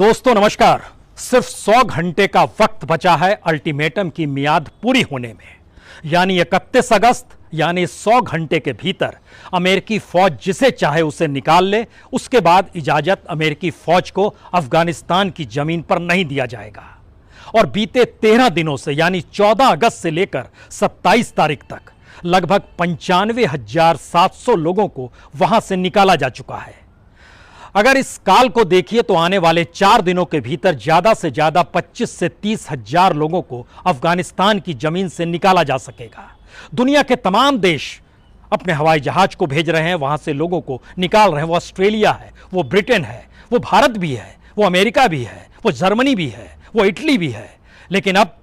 दोस्तों नमस्कार। सिर्फ 100 घंटे का वक्त बचा है अल्टीमेटम की मियाद पूरी होने में, यानी 31 अगस्त, यानी 100 घंटे के भीतर अमेरिकी फौज जिसे चाहे उसे निकाल ले। उसके बाद इजाजत अमेरिकी फौज को अफगानिस्तान की जमीन पर नहीं दिया जाएगा। और बीते 13 दिनों से यानी 14 अगस्त से लेकर 27 तारीख तक लगभग 95,700 लोगों को वहां से निकाला जा चुका है। अगर इस काल को देखिए तो आने वाले 4 दिनों के भीतर ज्यादा से ज्यादा 25 से 30 हजार लोगों को अफगानिस्तान की जमीन से निकाला जा सकेगा। दुनिया के तमाम देश अपने हवाई जहाज को भेज रहे हैं, वहां से लोगों को निकाल रहे हैं। वो ऑस्ट्रेलिया है, वो ब्रिटेन है, वो भारत भी है, वो अमेरिका भी है, वो जर्मनी भी है, वो इटली भी है। लेकिन अब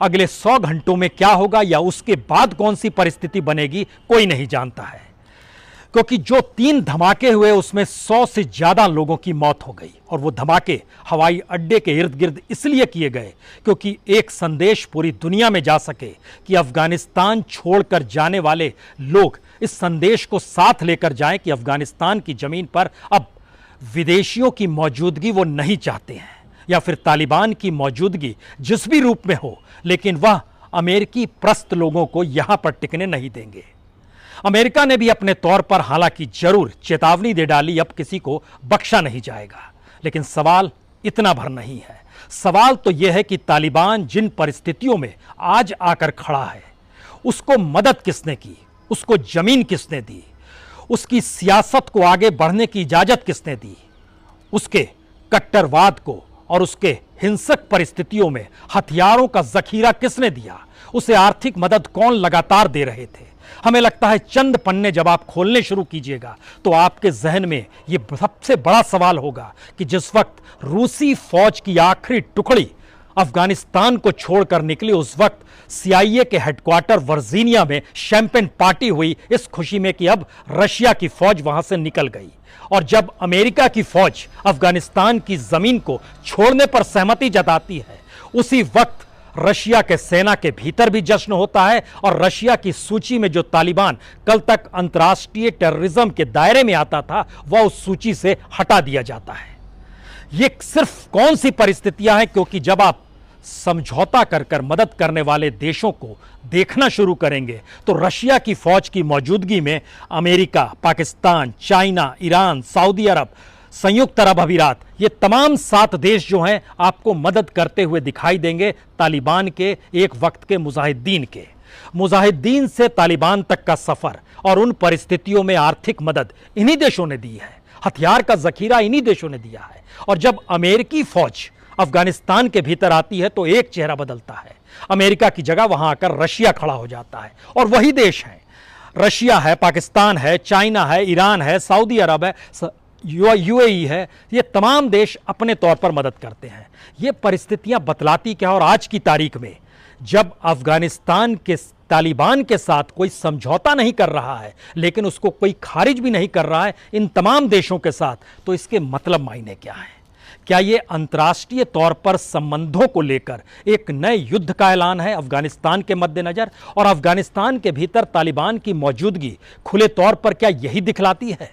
अगले 100 घंटों में क्या होगा या उसके बाद कौन सी परिस्थिति बनेगी, कोई नहीं जानता है। क्योंकि जो 3 धमाके हुए उसमें 100 से ज्यादा लोगों की मौत हो गई। और वो धमाके हवाई अड्डे के इर्द गिर्द इसलिए किए गए क्योंकि एक संदेश पूरी दुनिया में जा सके कि अफगानिस्तान छोड़कर जाने वाले लोग इस संदेश को साथ लेकर जाएं कि अफगानिस्तान की जमीन पर अब विदेशियों की मौजूदगी वो नहीं चाहते हैं, या फिर तालिबान की मौजूदगी जिस भी रूप में हो, लेकिन वह अमेरिकी प्रस्त लोगों को यहां पर टिकने नहीं देंगे। अमेरिका ने भी अपने तौर पर हालांकि जरूर चेतावनी दे डाली, अब किसी को बख्शा नहीं जाएगा। लेकिन सवाल इतना भर नहीं है। सवाल तो यह है कि तालिबान जिन परिस्थितियों में आज आकर खड़ा है, उसको मदद किसने की, उसको जमीन किसने दी, उसकी सियासत को आगे बढ़ने की इजाजत किसने दी, उसके कट्टरवाद को और उसके हिंसक परिस्थितियों में हथियारों का जखीरा किसने दिया, उसे आर्थिक मदद कौन लगातार दे रहे थे। हमें लगता है चंद पन्ने जब आप खोलने शुरू कीजिएगा तो आपके जहन में यह सबसे बड़ा सवाल होगा कि जिस वक्त रूसी फौज की आखिरी टुकड़ी अफगानिस्तान को छोड़कर निकली, उस वक्त CIA के हेडक्वार्टर वर्जीनिया में शैंपेन पार्टी हुई इस खुशी में कि अब रशिया की फौज वहां से निकल गई। और जब अमेरिका की फौज अफगानिस्तान की जमीन को छोड़ने पर सहमति जताती है, उसी वक्त रशिया के सेना के भीतर भी जश्न होता है। और रशिया की सूची में जो तालिबान कल तक अंतर्राष्ट्रीय टेररिज्म के दायरे में आता था, वह उस सूची से हटा दिया जाता है। ये सिर्फ कौन सी परिस्थितियां हैं, क्योंकि जब आप समझौता कर मदद करने वाले देशों को देखना शुरू करेंगे तो रशिया की फौज की मौजूदगी में अमेरिका, पाकिस्तान, चाइना, ईरान, सऊदी अरब, संयुक्त अरब अमीरात, ये तमाम 7 देश जो हैं आपको मदद करते हुए दिखाई देंगे तालिबान के एक वक्त के मुजाहिदीन से तालिबान तक का सफर। और उन परिस्थितियों में आर्थिक मदद इन्हीं देशों ने दी है, हथियार का जखीरा इन्हीं देशों ने दिया है। और जब अमेरिकी फौज अफगानिस्तान के भीतर आती है तो एक चेहरा बदलता है। अमेरिका की जगह वहां आकर रशिया खड़ा हो जाता है। और वही देश है, रशिया है, पाकिस्तान है, चाइना है, ईरान है, सऊदी अरब है, UAE है, ये तमाम देश अपने तौर पर मदद करते हैं। ये परिस्थितियां बतलाती क्या, और आज की तारीख में जब अफगानिस्तान के तालिबान के साथ कोई समझौता नहीं कर रहा है, लेकिन उसको कोई खारिज भी नहीं कर रहा है इन तमाम देशों के साथ, तो इसके मतलब मायने क्या है? क्या ये अंतर्राष्ट्रीय तौर पर संबंधों को लेकर एक नए युद्ध का ऐलान है अफगानिस्तान के मद्देनजर? और अफगानिस्तान के भीतर तालिबान की मौजूदगी खुले तौर पर क्या यही दिखलाती है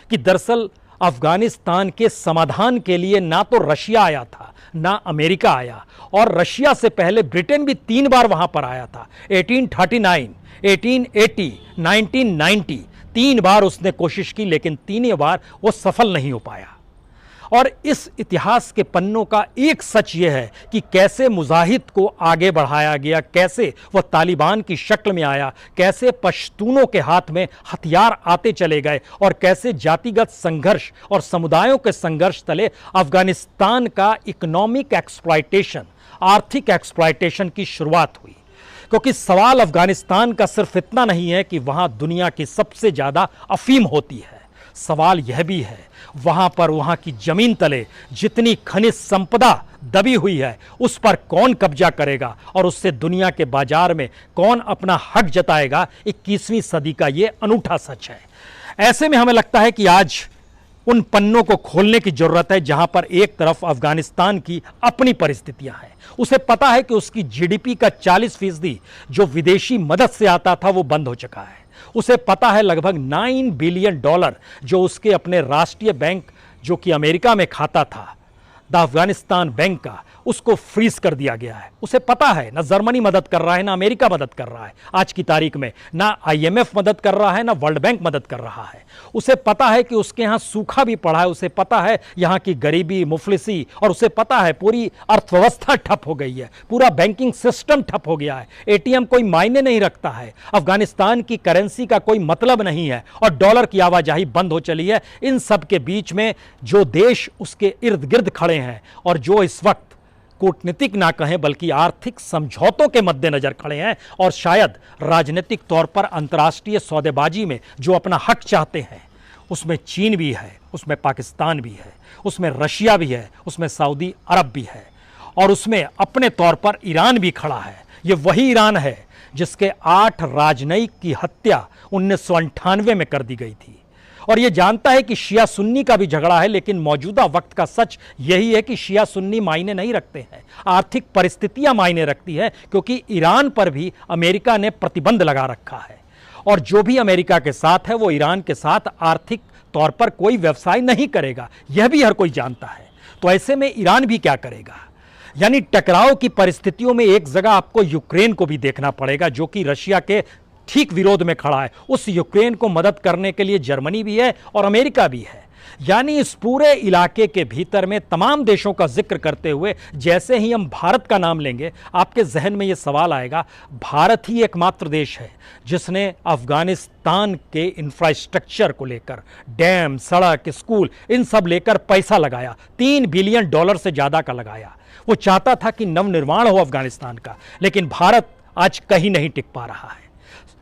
कि दरअसल अफगानिस्तान के समाधान के लिए ना तो रशिया आया था, ना अमेरिका आया, और रशिया से पहले ब्रिटेन भी 3 बार वहां पर आया था। 1839, 1880, 1990, 3 बार उसने कोशिश की, लेकिन तीनों बार वो सफल नहीं हो पाया। और इस इतिहास के पन्नों का एक सच यह है कि कैसे मुजाहिद को आगे बढ़ाया गया, कैसे वह तालिबान की शक्ल में आया, कैसे पश्तूनों के हाथ में हथियार आते चले गए, और कैसे जातिगत संघर्ष और समुदायों के संघर्ष तले अफगानिस्तान का इकोनॉमिक एक्सप्लॉयटेशन, आर्थिक एक्सप्लॉयटेशन की शुरुआत हुई। क्योंकि सवाल अफगानिस्तान का सिर्फ इतना नहीं है कि वहां दुनिया की सबसे ज्यादा अफीम होती है, सवाल यह भी है वहां पर वहां की जमीन तले जितनी खनिज संपदा दबी हुई है उस पर कौन कब्जा करेगा, और उससे दुनिया के बाजार में कौन अपना हक जताएगा। 21वीं सदी का यह अनूठा सच है। ऐसे में हमें लगता है कि आज उन पन्नों को खोलने की जरूरत है जहां पर एक तरफ अफगानिस्तान की अपनी परिस्थितियां हैं, उसे पता है कि उसकी GDP का 40% जो विदेशी मदद से आता था वो बंद हो चुका है। उसे पता है लगभग $9 बिलियन जो उसके अपने राष्ट्रीय बैंक जो कि अमेरिका में खाता था, द अफगानिस्तान बैंक का, उसको फ्रीज कर दिया गया है। उसे पता है ना जर्मनी मदद कर रहा है ना अमेरिका मदद कर रहा है, आज की तारीख में ना आईएमएफ मदद कर रहा है ना वर्ल्ड बैंक मदद कर रहा है। उसे पता है कि उसके यहां सूखा भी पड़ा है, उसे पता है यहां की गरीबी, मुफलिसी, और उसे पता है पूरी अर्थव्यवस्था ठप हो गई है, पूरा बैंकिंग सिस्टम ठप हो गया है, एटीएम कोई मायने नहीं रखता है, अफगानिस्तान की करेंसी का कोई मतलब नहीं है और डॉलर की आवाजाही बंद हो चली है। इन सब के बीच में जो देश उसके इर्द गिर्द खड़े हैं और जो इस वक्त कूटनीतिक ना कहें बल्कि आर्थिक समझौतों के मद्देनजर खड़े हैं और शायद राजनीतिक तौर पर अंतर्राष्ट्रीय सौदेबाजी में जो अपना हक चाहते हैं, उसमें चीन भी है, उसमें पाकिस्तान भी है, उसमें रशिया भी है, उसमें सऊदी अरब भी है और उसमें अपने तौर पर ईरान भी खड़ा है। ये वही ईरान है जिसके 8 राजनयिक की हत्या 1998 में कर दी गई थी और ये जानता है कि शिया सुन्नी का भी झगड़ा है, लेकिन मौजूदा वक्त का सच यही है कि शिया सुन्नी मायने नहीं रखते हैं, आर्थिक परिस्थितियां मायने रखती है, क्योंकि ईरान पर भी अमेरिका ने प्रतिबंध लगा रखा है और जो भी अमेरिका के साथ है वो ईरान के साथ आर्थिक तौर पर कोई व्यवसाय नहीं करेगा, यह भी हर कोई जानता है। तो ऐसे में ईरान भी क्या करेगा? यानी टकराव की परिस्थितियों में एक जगह आपको यूक्रेन को भी देखना पड़ेगा, जो कि रशिया के ठीक विरोध में खड़ा है। उस यूक्रेन को मदद करने के लिए जर्मनी भी है और अमेरिका भी है। यानी इस पूरे इलाके के भीतर में तमाम देशों का जिक्र करते हुए जैसे ही हम भारत का नाम लेंगे, आपके जहन में यह सवाल आएगा, भारत ही एकमात्र देश है जिसने अफगानिस्तान के इंफ्रास्ट्रक्चर को लेकर, डैम, सड़क, स्कूल, इन सब लेकर पैसा लगाया, $3 बिलियन से ज्यादा का लगाया। वो चाहता था कि नवनिर्माण हो अफगानिस्तान का, लेकिन भारत आज कहीं नहीं टिक पा रहा है।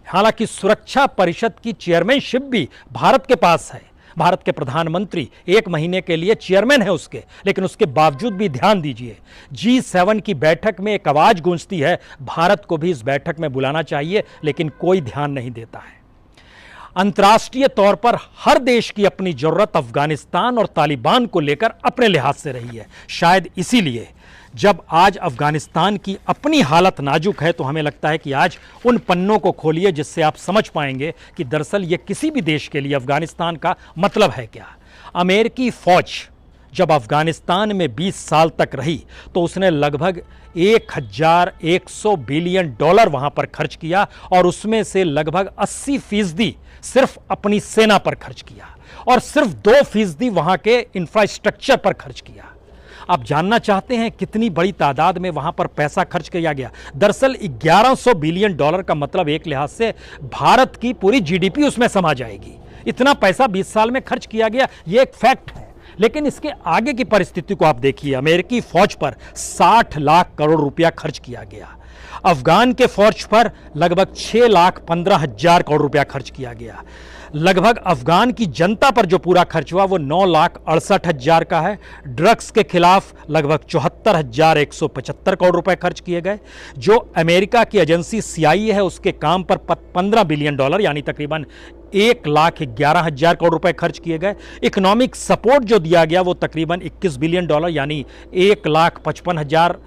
हालांकि सुरक्षा परिषद की चेयरमैनशिप भी भारत के पास है, भारत के प्रधानमंत्री 1 महीने के लिए चेयरमैन है उसके, लेकिन उसके बावजूद भी ध्यान दीजिए, G7 की बैठक में एक आवाज गूंजती है, भारत को भी इस बैठक में बुलाना चाहिए, लेकिन कोई ध्यान नहीं देता है। अंतर्राष्ट्रीय तौर पर हर देश की अपनी जरूरत अफगानिस्तान और तालिबान को लेकर अपने लिहाज से रही है। शायद इसीलिए जब आज अफगानिस्तान की अपनी हालत नाजुक है तो हमें लगता है कि आज उन पन्नों को खोलिए जिससे आप समझ पाएंगे कि दरअसल ये किसी भी देश के लिए अफगानिस्तान का मतलब है क्या। अमेरिकी फौज जब अफगानिस्तान में 20 साल तक रही तो उसने लगभग $1100 बिलियन वहां पर खर्च किया और उसमें से लगभग 80% सिर्फ अपनी सेना पर खर्च किया और सिर्फ 2% वहां के इंफ्रास्ट्रक्चर पर खर्च किया। आप जानना चाहते हैं कितनी बड़ी तादाद में वहां पर पैसा खर्च किया गया? दरअसल $1100 बिलियन का मतलब एक लिहाज से भारत की पूरी जीडीपी उसमें समा जाएगी। इतना पैसा 20 साल में खर्च किया गया, यह एक फैक्ट है। लेकिन इसके आगे की परिस्थिति को आप देखिए, अमेरिकी फौज पर 60 लाख करोड़ रुपया खर्च किया गया, अफगान के फौज पर लगभग 6,15,000 करोड़ रुपया खर्च किया गया, लगभग अफगान की जनता पर जो पूरा खर्च हुआ वो 9,68,000 का है। ड्रग्स के खिलाफ लगभग 74,175 करोड़ रुपए खर्च किए गए। जो अमेरिका की एजेंसी CIA है उसके काम पर $15 बिलियन यानी तकरीबन 1,11,000 करोड़ रुपए खर्च किए गए। इकोनॉमिक सपोर्ट जो दिया गया वो तकरीबन $21 बिलियन यानी 1,55,000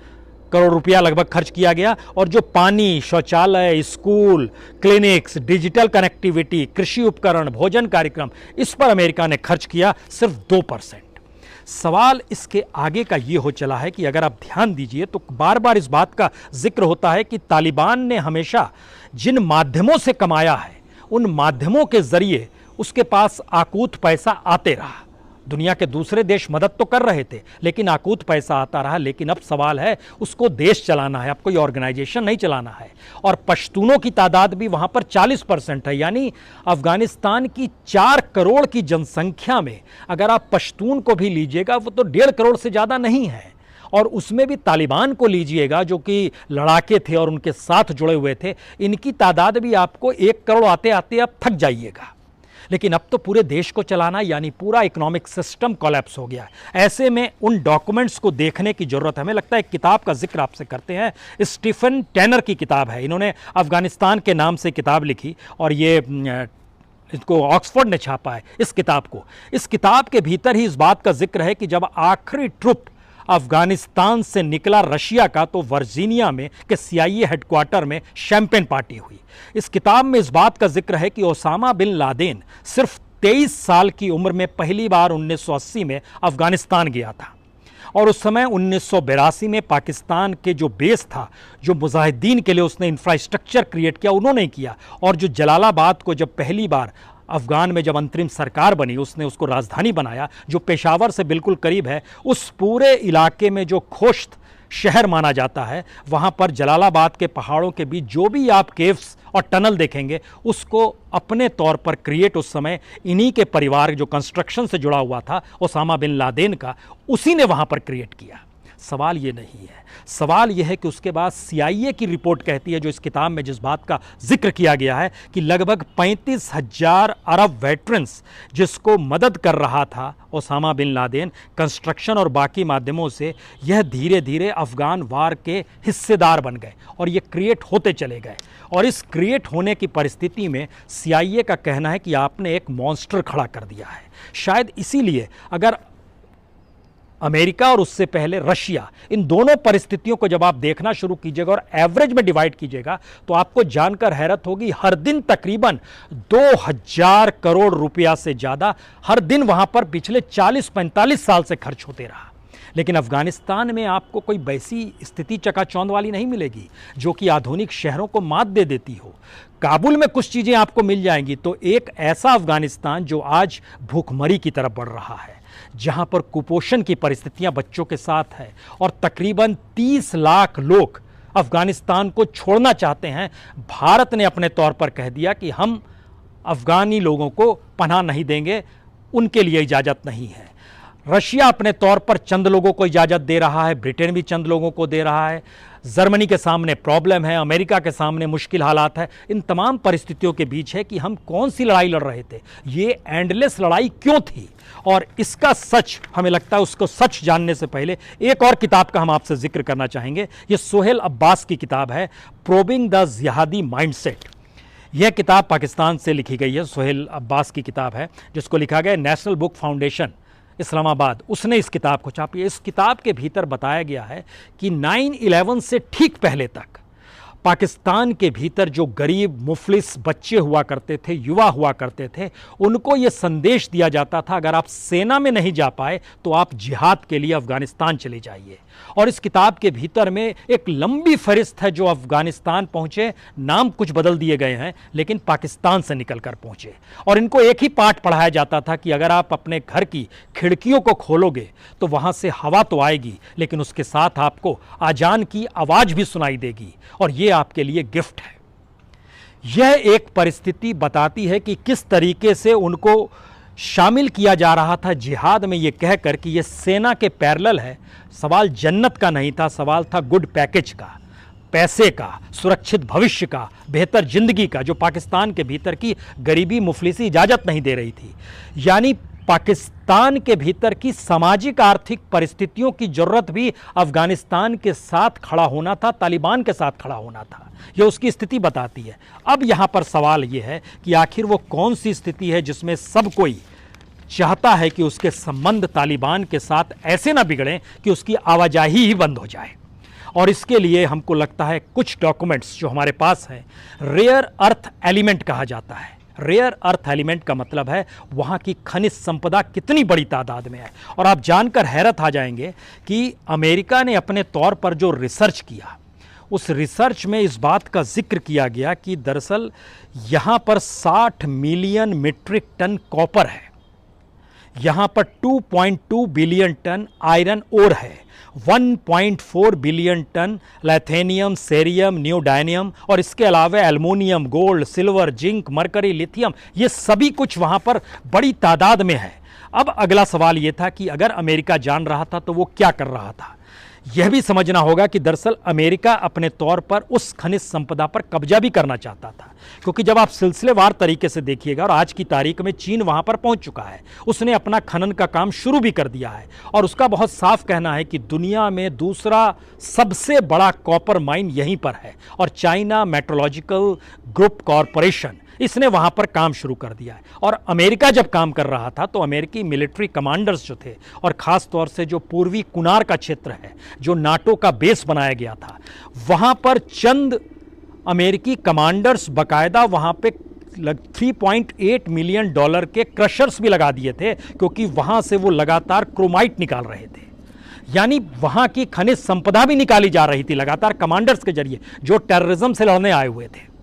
करोड़ रुपया लगभग खर्च किया गया। और जो पानी, शौचालय, स्कूल, क्लिनिक्स, डिजिटल कनेक्टिविटी, कृषि उपकरण, भोजन कार्यक्रम, इस पर अमेरिका ने खर्च किया सिर्फ 2%। सवाल इसके आगे का ये हो चला है कि अगर आप ध्यान दीजिए तो बार बार इस बात का जिक्र होता है कि तालिबान ने हमेशा जिन माध्यमों से कमाया है उन माध्यमों के जरिए उसके पास आकूत पैसा आते रहा। दुनिया के दूसरे देश मदद तो कर रहे थे लेकिन आकूत पैसा आता रहा। लेकिन अब सवाल है, उसको देश चलाना है, अब कोई ऑर्गेनाइजेशन नहीं चलाना है। और पश्तूनों की तादाद भी वहां पर 40% है, यानी अफगानिस्तान की 4 करोड़ की जनसंख्या में अगर आप पश्तून को भी लीजिएगा वो तो 1.5 करोड़ से ज़्यादा नहीं है। और उसमें भी तालिबान को लीजिएगा जो कि लड़ाके थे और उनके साथ जुड़े हुए थे, इनकी तादाद भी आपको 1 करोड़ आते आते अब थक जाइएगा। लेकिन अब तो पूरे देश को चलाना यानी पूरा इकोनॉमिक सिस्टम कोलैप्स हो गया। ऐसे में उन डॉक्यूमेंट्स को देखने की जरूरत है। हमें लगता है एक किताब का जिक्र आपसे करते हैं, स्टीफन टैनर की किताब है। इन्होंने अफगानिस्तान के नाम से किताब लिखी और ये इसको ऑक्सफोर्ड ने छापा है इस किताब को। इस किताब के भीतर ही इस बात का जिक्र है कि जब आखिरी ट्रुप अफगानिस्तान से निकला रशिया का तो वर्जीनिया में के CIA हेडक्वार्टर में शैंपेन पार्टी हुई। इस किताब में इस बात का जिक्र है कि ओसामा बिन लादेन सिर्फ 23 साल की उम्र में पहली बार 1980 में अफगानिस्तान गया था और उस समय 1982 में पाकिस्तान के जो बेस था, जो मुजाहिदीन के लिए उसने इंफ्रास्ट्रक्चर क्रिएट किया, उन्होंने किया। और जो जलालाबाद को जब पहली बार अफ़गान में जब अंतरिम सरकार बनी, उसने उसको राजधानी बनाया, जो पेशावर से बिल्कुल करीब है, उस पूरे इलाके में जो खोश्त शहर माना जाता है, वहाँ पर जलालाबाद के पहाड़ों के बीच जो भी आप केव्स और टनल देखेंगे, उसको अपने तौर पर क्रिएट उस समय इन्हीं के परिवार जो कंस्ट्रक्शन से जुड़ा हुआ था, ओसामा बिन लादेन का, उसी ने वहाँ पर क्रिएट किया। सवाल ये नहीं है, सवाल यह है कि उसके बाद CIA की रिपोर्ट कहती है, जो इस किताब में जिस बात का जिक्र किया गया है, कि लगभग 35,000 अरब वेटरन्स जिसको मदद कर रहा था ओसामा बिन लादेन कंस्ट्रक्शन और बाकी माध्यमों से, यह धीरे धीरे अफ़गान वार के हिस्सेदार बन गए और ये क्रिएट होते चले गए। और इस क्रिएट होने की परिस्थिति में CIA का कहना है कि आपने एक मॉन्स्टर खड़ा कर दिया है। शायद इसीलिए अगर अमेरिका और उससे पहले रशिया, इन दोनों परिस्थितियों को जब आप देखना शुरू कीजिएगा और एवरेज में डिवाइड कीजिएगा, तो आपको जानकर हैरत होगी, हर दिन तकरीबन 2000 करोड़ रुपया से ज़्यादा हर दिन वहाँ पर पिछले 40-45 साल से खर्च होते रहा। लेकिन अफ़गानिस्तान में आपको कोई वैसी स्थिति चकाचौंध वाली नहीं मिलेगी जो कि आधुनिक शहरों को मात दे देती हो। काबुल में कुछ चीज़ें आपको मिल जाएंगी, तो एक ऐसा अफ़गानिस्तान जो आज भूखमरी की तरफ बढ़ रहा है, जहां पर कुपोषण की परिस्थितियां बच्चों के साथ है और तकरीबन 30 लाख लोग अफ़गानिस्तान को छोड़ना चाहते हैं। भारत ने अपने तौर पर कह दिया कि हम अफ़गानी लोगों को पनाह नहीं देंगे, उनके लिए इजाज़त नहीं है। रशिया अपने तौर पर चंद लोगों को इजाज़त दे रहा है, ब्रिटेन भी चंद लोगों को दे रहा है, जर्मनी के सामने प्रॉब्लम है, अमेरिका के सामने मुश्किल हालात है। इन तमाम परिस्थितियों के बीच है कि हम कौन सी लड़ाई लड़ रहे थे, ये एंडलेस लड़ाई क्यों थी, और इसका सच हमें लगता है, उसको सच जानने से पहले एक और किताब का हम आपसे जिक्र करना चाहेंगे। ये सोहेल अब्बास की किताब है, प्रोबिंग द जिहादी माइंडसेट। यह किताब पाकिस्तान से लिखी गई है, सोहेल अब्बास की किताब है, जिसको लिखा गया नेशनल बुक फाउंडेशन इस्लामाबाद, उसने इस किताब को छापी। इस किताब के भीतर बताया गया है कि 9/11 से ठीक पहले तक पाकिस्तान के भीतर जो गरीब मुफलिस बच्चे हुआ करते थे, युवा हुआ करते थे, उनको ये संदेश दिया जाता था, अगर आप सेना में नहीं जा पाए तो आप जिहाद के लिए अफ़गानिस्तान चले जाइए। और इस किताब के भीतर में एक लंबी फहरिस्त है जो अफ़गानिस्तान पहुँचे, नाम कुछ बदल दिए गए हैं, लेकिन पाकिस्तान से निकल कर पहुँचे। और इनको एक ही पाठ पढ़ाया जाता था कि अगर आप अपने घर की खिड़कियों को खोलोगे तो वहाँ से हवा तो आएगी, लेकिन उसके साथ आपको आजान की आवाज़ भी सुनाई देगी, और ये आपके लिए गिफ्ट है। यह एक परिस्थिति बताती है कि किस तरीके से उनको शामिल किया जा रहा था जिहाद में, ये कहकर कि ये सेना के पैरेलल है। सवाल जन्नत का नहीं था, सवाल था गुड पैकेज का, पैसे का, सुरक्षित भविष्य का, बेहतर जिंदगी का, जो पाकिस्तान के भीतर की गरीबी मुफलिसी इजाज़त नहीं दे रही थी। यानी पाकिस्तान के भीतर की सामाजिक आर्थिक परिस्थितियों की जरूरत भी अफ़गानिस्तान के साथ खड़ा होना था, तालिबान के साथ खड़ा होना था। यह उसकी स्थिति बताती है। अब यहाँ पर सवाल यह है कि आखिर वो कौन सी स्थिति है जिसमें सब कोई चाहता है कि उसके संबंध तालिबान के साथ ऐसे ना बिगड़ें कि उसकी आवाजाही ही बंद हो जाए। और इसके लिए हमको लगता है कुछ डॉक्यूमेंट्स जो हमारे पास हैं, रेयर अर्थ एलिमेंट कहा जाता है। रेयर अर्थ एलिमेंट का मतलब है वहाँ की खनिज संपदा कितनी बड़ी तादाद में है। और आप जानकर हैरत आ जाएंगे कि अमेरिका ने अपने तौर पर जो रिसर्च किया, उस रिसर्च में इस बात का जिक्र किया गया कि दरअसल यहाँ पर 60 मिलियन मीट्रिक टन कॉपर है, यहाँ पर 2.2 बिलियन टन आयरन ओर है, 1.4 बिलियन टन लैथेनियम, सेरियम, नियोडायनियम, और इसके अलावा aluminium, gold, silver, zinc, mercury, lithium, ये सभी कुछ वहाँ पर बड़ी तादाद में है। अब अगला सवाल ये था कि अगर अमेरिका जान रहा था तो वो क्या कर रहा था। यह भी समझना होगा कि दरअसल अमेरिका अपने तौर पर उस खनिज संपदा पर कब्जा भी करना चाहता था, क्योंकि जब आप सिलसिलेवार तरीके से देखिएगा, और आज की तारीख में चीन वहां पर पहुंच चुका है, उसने अपना खनन का काम शुरू भी कर दिया है, और उसका बहुत साफ कहना है कि दुनिया में दूसरा सबसे बड़ा कॉपर माइन यहीं पर है, और चाइना मेट्रोलॉजिकल ग्रुप कॉरपोरेशन, इसने वहां पर काम शुरू कर दिया है। और अमेरिका जब काम कर रहा था तो अमेरिकी मिलिट्री कमांडर्स जो थे, और ख़ास तौर से जो पूर्वी कुनार का क्षेत्र है, जो नाटो का बेस बनाया गया था, वहां पर चंद अमेरिकी कमांडर्स बाकायदा वहां पे 3.8 मिलियन डॉलर के क्रशर्स भी लगा दिए थे, क्योंकि वहां से वो लगातार क्रोमाइट निकाल रहे थे। यानी वहां की खनिज संपदा भी निकाली जा रही थी लगातार कमांडर्स के जरिए जो टेररिज्म से लड़ने आए हुए थे।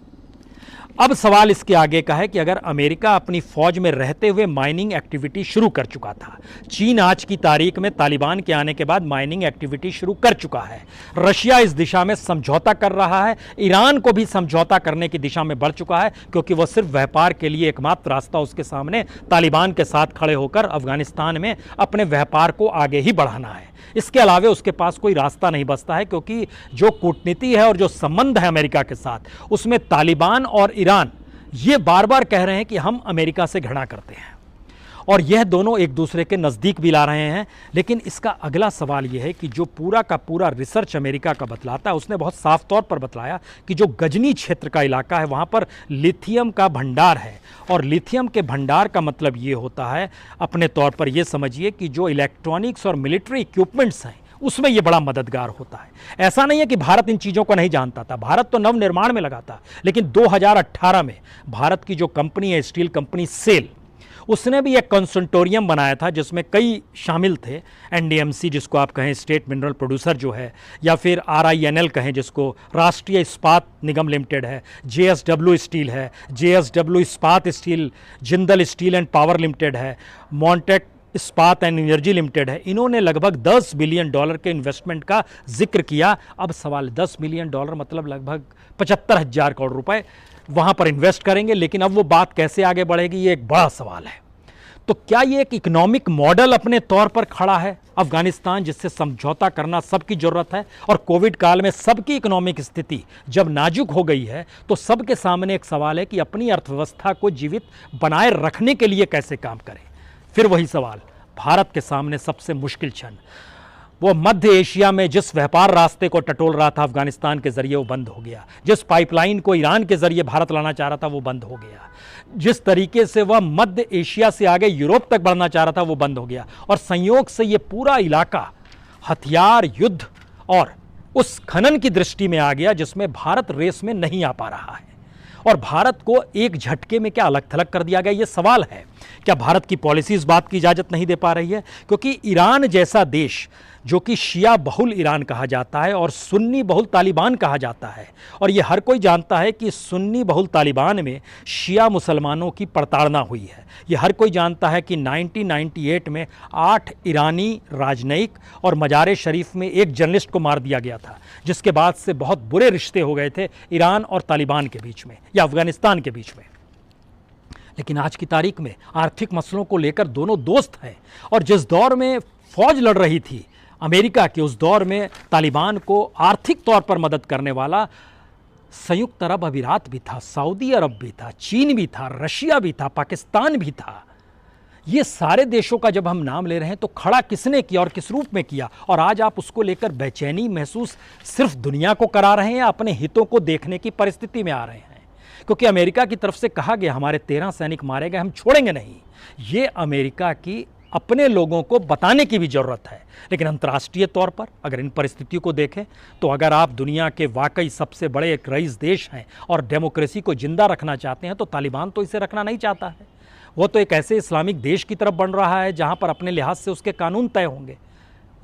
अब सवाल इसके आगे का है कि अगर अमेरिका अपनी फौज में रहते हुए माइनिंग एक्टिविटी शुरू कर चुका था, चीन आज की तारीख में तालिबान के आने के बाद माइनिंग एक्टिविटी शुरू कर चुका है, रशिया इस दिशा में समझौता कर रहा है, ईरान को भी समझौता करने की दिशा में बढ़ चुका है, क्योंकि वह सिर्फ व्यापार के लिए एकमात्र रास्ता उसके सामने तालिबान के साथ खड़े होकर अफगानिस्तान में अपने व्यापार को आगे ही बढ़ाना है। इसके अलावा उसके पास कोई रास्ता नहीं बचता है, क्योंकि जो कूटनीति है और जो संबंध है अमेरिका के साथ, उसमें तालिबान और ईरान ये बार बार कह रहे हैं कि हम अमेरिका से घृणा करते हैं और यह दोनों एक दूसरे के नज़दीक भी ला रहे हैं। लेकिन इसका अगला सवाल यह है कि जो पूरा का पूरा रिसर्च अमेरिका का बतलाता है, उसने बहुत साफ तौर पर बतलाया कि जो गजनी क्षेत्र का इलाका है वहाँ पर लिथियम का भंडार है, और लिथियम के भंडार का मतलब ये होता है, अपने तौर पर यह समझिए कि जो इलेक्ट्रॉनिक्स और मिलिट्री इक्विपमेंट्स हैं उसमें यह बड़ा मददगार होता है। ऐसा नहीं है कि भारत इन चीज़ों को नहीं जानता था, भारत तो नवनिर्माण में लगा था, लेकिन 2018 में भारत की जो कंपनी है स्टील कंपनी सेल, उसने भी एक कंसोर्टियम बनाया था जिसमें कई शामिल थे, एनडीएमसी जिसको आप कहें स्टेट मिनरल प्रोड्यूसर जो है, या फिर आरआईएनएल कहें जिसको राष्ट्रीय इस्पात निगम लिमिटेड है, जेएसडब्ल्यू स्टील है, जेएसडब्ल्यू इस्पात steel, Jindal steel and power limited है, मॉन्टेक इस्पात एंड एनर्जी लिमिटेड है। इन्होंने लगभग $10 बिलियन के इन्वेस्टमेंट का जिक्र किया। अब सवाल, $10 बिलियन मतलब लगभग 75,000 करोड़ रुपए वहां पर इन्वेस्ट करेंगे, लेकिन अब वो बात कैसे आगे बढ़ेगी ये एक बड़ा सवाल है। तो क्या ये एक इकोनॉमिक मॉडल अपने तौर पर खड़ा है अफगानिस्तान, जिससे समझौता करना सबकी जरूरत है, और कोविड काल में सबकी इकोनॉमिक स्थिति जब नाजुक हो गई है तो सबके सामने एक सवाल है कि अपनी अर्थव्यवस्था को जीवित बनाए रखने के लिए कैसे काम करें। फिर वही सवाल, भारत के सामने सबसे मुश्किल क्षण, वो मध्य एशिया में जिस व्यापार रास्ते को टटोल रहा था अफगानिस्तान के जरिए वो बंद हो गया, जिस पाइपलाइन को ईरान के जरिए भारत लाना चाह रहा था वो बंद हो गया, जिस तरीके से वह मध्य एशिया से आगे यूरोप तक बढ़ना चाह रहा था वो बंद हो गया, और संयोग से ये पूरा इलाका हथियार, युद्ध और उस खनन की दृष्टि में आ गया जिसमें भारत रेस में नहीं आ पा रहा है। और भारत को एक झटके में क्या अलग थलग कर दिया गया, ये सवाल है। क्या भारत की पॉलिसी इस बात की इजाज़त नहीं दे पा रही है? क्योंकि ईरान जैसा देश जो कि शिया बहुल ईरान कहा जाता है और सुन्नी बहुल तालिबान कहा जाता है, और ये हर कोई जानता है कि सुन्नी बहुल तालिबान में शिया मुसलमानों की प्रताड़ना हुई है। ये हर कोई जानता है कि 1998 में 8 ईरानी राजनयिक और मजार शरीफ में एक जर्नलिस्ट को मार दिया गया था, जिसके बाद से बहुत बुरे रिश्ते हो गए थे ईरान और तालिबान के बीच में या अफगानिस्तान के बीच में। लेकिन आज की तारीख में आर्थिक मसलों को लेकर दोनों दोस्त हैं, और जिस दौर में फौज लड़ रही थी अमेरिका के, उस दौर में तालिबान को आर्थिक तौर पर मदद करने वाला संयुक्त अरब अमीरात भी था, सऊदी अरब भी था, चीन भी था, रशिया भी था, पाकिस्तान भी था। ये सारे देशों का जब हम नाम ले रहे हैं तो खड़ा किसने किया और किस रूप में किया, और आज आप उसको लेकर बेचैनी महसूस सिर्फ दुनिया को करा रहे हैं या अपने हितों को देखने की परिस्थिति में आ रहे हैं? क्योंकि अमेरिका की तरफ से कहा गया हमारे 13 सैनिक मारे गए, हम छोड़ेंगे नहीं। ये अमेरिका की अपने लोगों को बताने की भी ज़रूरत है। लेकिन अंतर्राष्ट्रीय तौर पर अगर इन परिस्थितियों को देखें तो अगर आप दुनिया के वाकई सबसे बड़े एक रईस देश हैं और डेमोक्रेसी को जिंदा रखना चाहते हैं, तो तालिबान तो इसे रखना नहीं चाहता है। वो तो एक ऐसे इस्लामिक देश की तरफ बढ़ रहा है जहां पर अपने लिहाज से उसके कानून तय होंगे,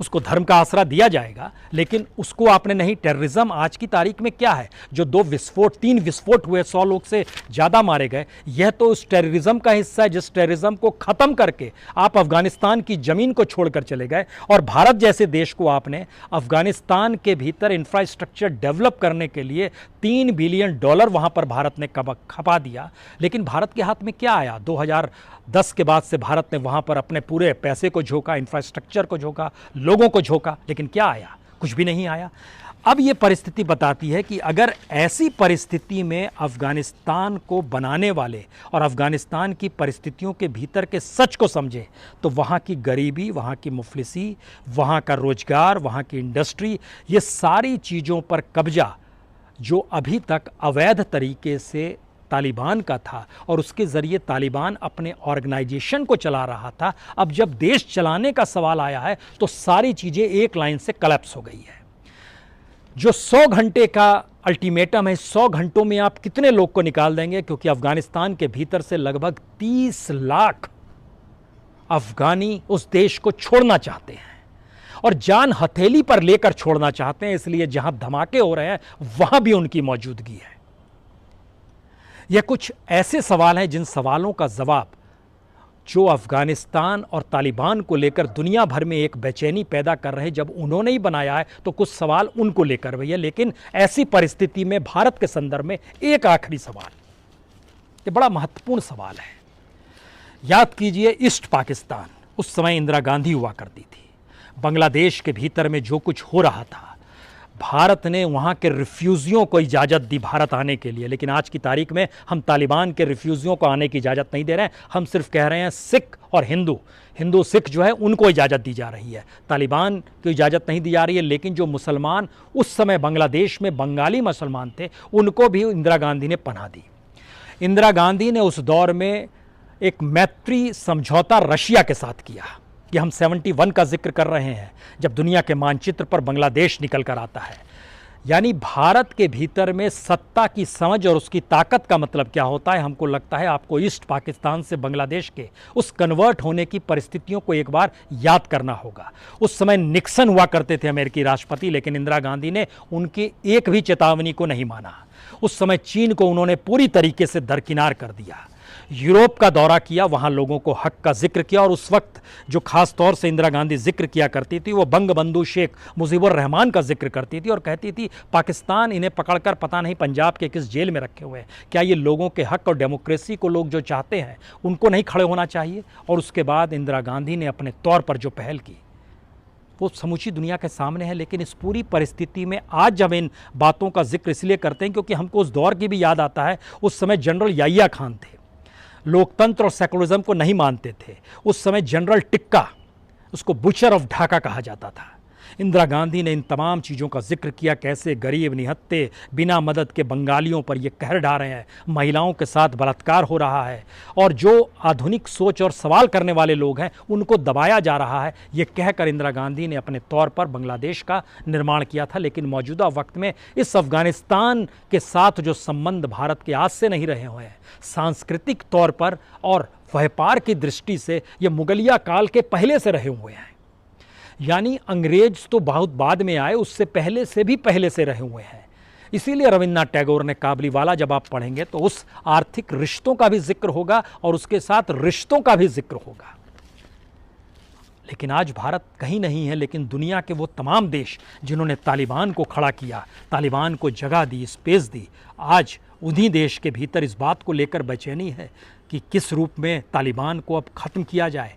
उसको धर्म का आसरा दिया जाएगा, लेकिन उसको आपने नहीं। टेररिज्म आज की तारीख में क्या है? जो 3 विस्फोट हुए, 100 लोग से ज़्यादा मारे गए, यह तो उस टेररिज्म का हिस्सा है जिस टेररिज्म को ख़त्म करके आप अफगानिस्तान की ज़मीन को छोड़कर चले गए, और भारत जैसे देश को आपने अफगानिस्तान के भीतर इंफ्रास्ट्रक्चर डेवलप करने के लिए $3 बिलियन वहाँ पर भारत ने खपा दिया। लेकिन भारत के हाथ में क्या आया? 2010 के बाद से भारत ने वहाँ पर अपने पूरे पैसे को झोंका, इंफ्रास्ट्रक्चर को झोंका, लोगों को झोंका, लेकिन क्या आया? कुछ भी नहीं आया। अब ये परिस्थिति बताती है कि अगर ऐसी परिस्थिति में अफगानिस्तान को बनाने वाले और अफगानिस्तान की परिस्थितियों के भीतर के सच को समझे, तो वहाँ की गरीबी, वहाँ की मुफलिसी, वहाँ का रोजगार, वहाँ की इंडस्ट्री, ये सारी चीज़ों पर कब्जा जो अभी तक अवैध तरीके से तालिबान का था और उसके ज़रिए तालिबान अपने ऑर्गेनाइजेशन को चला रहा था, अब जब देश चलाने का सवाल आया है तो सारी चीज़ें एक लाइन से कलेप्स हो गई है। जो 100 घंटे का अल्टीमेटम है, 100 घंटों में आप कितने लोग को निकाल देंगे? क्योंकि अफगानिस्तान के भीतर से लगभग 30 लाख अफगानी उस देश को छोड़ना चाहते हैं, और जान हथेली पर लेकर छोड़ना चाहते हैं, इसलिए जहां धमाके हो रहे हैं वहां भी उनकी मौजूदगी है। यह कुछ ऐसे सवाल हैं जिन सवालों का जवाब जो अफगानिस्तान और तालिबान को लेकर दुनिया भर में एक बेचैनी पैदा कर रहे हैं। जब उन्होंने ही बनाया है तो कुछ सवाल उनको लेकर भी है। लेकिन ऐसी परिस्थिति में भारत के संदर्भ में एक आखिरी सवाल, ये बड़ा महत्वपूर्ण सवाल है। याद कीजिए ईस्ट पाकिस्तान, उस समय इंदिरा गांधी हुआ करती थी। बांग्लादेश के भीतर में जो कुछ हो रहा था, भारत ने वहाँ के रिफ्यूजियों को इजाज़त दी भारत आने के लिए। लेकिन आज की तारीख में हम तालिबान के रिफ्यूजियों को आने की इजाज़त नहीं दे रहे हैं। हम सिर्फ कह रहे हैं सिख और हिंदू सिख जो है उनको इजाज़त दी जा रही है, तालिबान को इजाज़त नहीं दी जा रही है। लेकिन जो मुसलमान उस समय बांग्लादेश में बंगाली मुसलमान थे, उनको भी इंदिरा गांधी ने पनाह दी। इंदिरा गांधी ने उस दौर में एक मैत्री समझौता रशिया के साथ किया। कि हम 71 का जिक्र कर रहे हैं, जब दुनिया के मानचित्र पर बांग्लादेश निकल कर आता है। यानी भारत के भीतर में सत्ता की समझ और उसकी ताकत का मतलब क्या होता है, हमको लगता है आपको ईस्ट पाकिस्तान से बांग्लादेश के उस कन्वर्ट होने की परिस्थितियों को एक बार याद करना होगा। उस समय निक्सन हुआ करते थे अमेरिकी राष्ट्रपति, लेकिन इंदिरा गांधी ने उनकी एक भी चेतावनी को नहीं माना। उस समय चीन को उन्होंने पूरी तरीके से दरकिनार कर दिया। यूरोप का दौरा किया, वहाँ लोगों को हक का जिक्र किया। और उस वक्त जो खास तौर से इंदिरा गांधी जिक्र किया करती थी, वो बंगबंधु शेख मुजीबुर रहमान का जिक्र करती थी और कहती थी पाकिस्तान इन्हें पकड़कर पता नहीं पंजाब के किस जेल में रखे हुए हैं, क्या ये लोगों के हक और डेमोक्रेसी को लोग जो चाहते हैं उनको नहीं खड़े होना चाहिए। और उसके बाद इंदिरा गांधी ने अपने तौर पर जो पहल की वो समूची दुनिया के सामने है। लेकिन इस पूरी परिस्थिति में आज जब इन बातों का जिक्र इसलिए करते हैं क्योंकि हमको उस दौर की भी याद आता है। उस समय जनरल याहिया खान थे, लोकतंत्र और सेकुलरिज्म को नहीं मानते थे। उस समय जनरल टिक्का, उसको बुचर ऑफ ढाका कहा जाता था। इंदिरा गांधी ने इन तमाम चीज़ों का जिक्र किया, कैसे गरीब निहत्ते बिना मदद के बंगालियों पर ये कहर ढा रहे हैं, महिलाओं के साथ बलात्कार हो रहा है और जो आधुनिक सोच और सवाल करने वाले लोग हैं उनको दबाया जा रहा है। ये कहकर इंदिरा गांधी ने अपने तौर पर बांग्लादेश का निर्माण किया था। लेकिन मौजूदा वक्त में इस अफगानिस्तान के साथ जो संबंध भारत के आज से नहीं रहे हुए हैं, सांस्कृतिक तौर पर और व्यापार की दृष्टि से ये मुगलिया काल के पहले से रहे हुए हैं। यानी अंग्रेज तो बहुत बाद में आए, उससे पहले से भी पहले से रहे हुए हैं। इसीलिए रविन्द्रनाथ टैगोर ने काबुलीवाला जब आप पढ़ेंगे तो उस आर्थिक रिश्तों का भी जिक्र होगा और उसके साथ रिश्तों का भी जिक्र होगा। लेकिन आज भारत कहीं नहीं है, लेकिन दुनिया के वो तमाम देश जिन्होंने तालिबान को खड़ा किया, तालिबान को जगह दी, स्पेस दी, आज उन्हीं देश के भीतर इस बात को लेकर बेचैनी है कि किस रूप में तालिबान को अब ख़त्म किया जाए।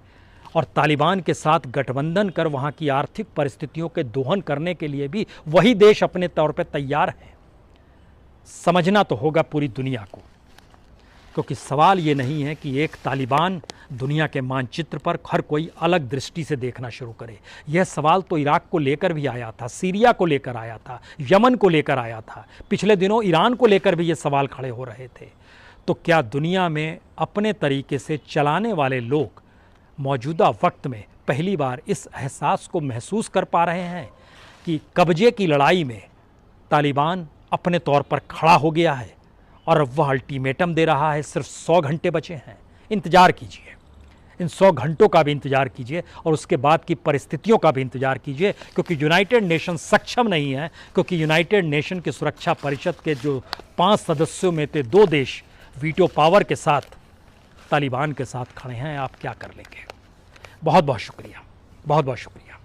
और तालिबान के साथ गठबंधन कर वहाँ की आर्थिक परिस्थितियों के दोहन करने के लिए भी वही देश अपने तौर पर तैयार हैं। समझना तो होगा पूरी दुनिया को, क्योंकि सवाल ये नहीं है कि एक तालिबान दुनिया के मानचित्र पर हर कोई अलग दृष्टि से देखना शुरू करे। यह सवाल तो इराक को लेकर भी आया था, सीरिया को लेकर आया था, यमन को लेकर आया था, पिछले दिनों ईरान को लेकर भी ये सवाल खड़े हो रहे थे। तो क्या दुनिया में अपने तरीके से चलाने वाले लोग मौजूदा वक्त में पहली बार इस एहसास को महसूस कर पा रहे हैं कि कब्जे की लड़ाई में तालिबान अपने तौर पर खड़ा हो गया है और अब वह अल्टीमेटम दे रहा है, सिर्फ 100 घंटे बचे हैं। इंतज़ार कीजिए, इन 100 घंटों का भी इंतज़ार कीजिए और उसके बाद की परिस्थितियों का भी इंतज़ार कीजिए, क्योंकि यूनाइटेड नेशन सक्षम नहीं है, क्योंकि यूनाइटेड नेशन के सुरक्षा परिषद के जो 5 सदस्यों में थे 2 देश वीटो पावर के साथ तालिबान के साथ खड़े हैं। आप क्या कर लेंगे? बहुत बहुत शुक्रिया, बहुत बहुत शुक्रिया।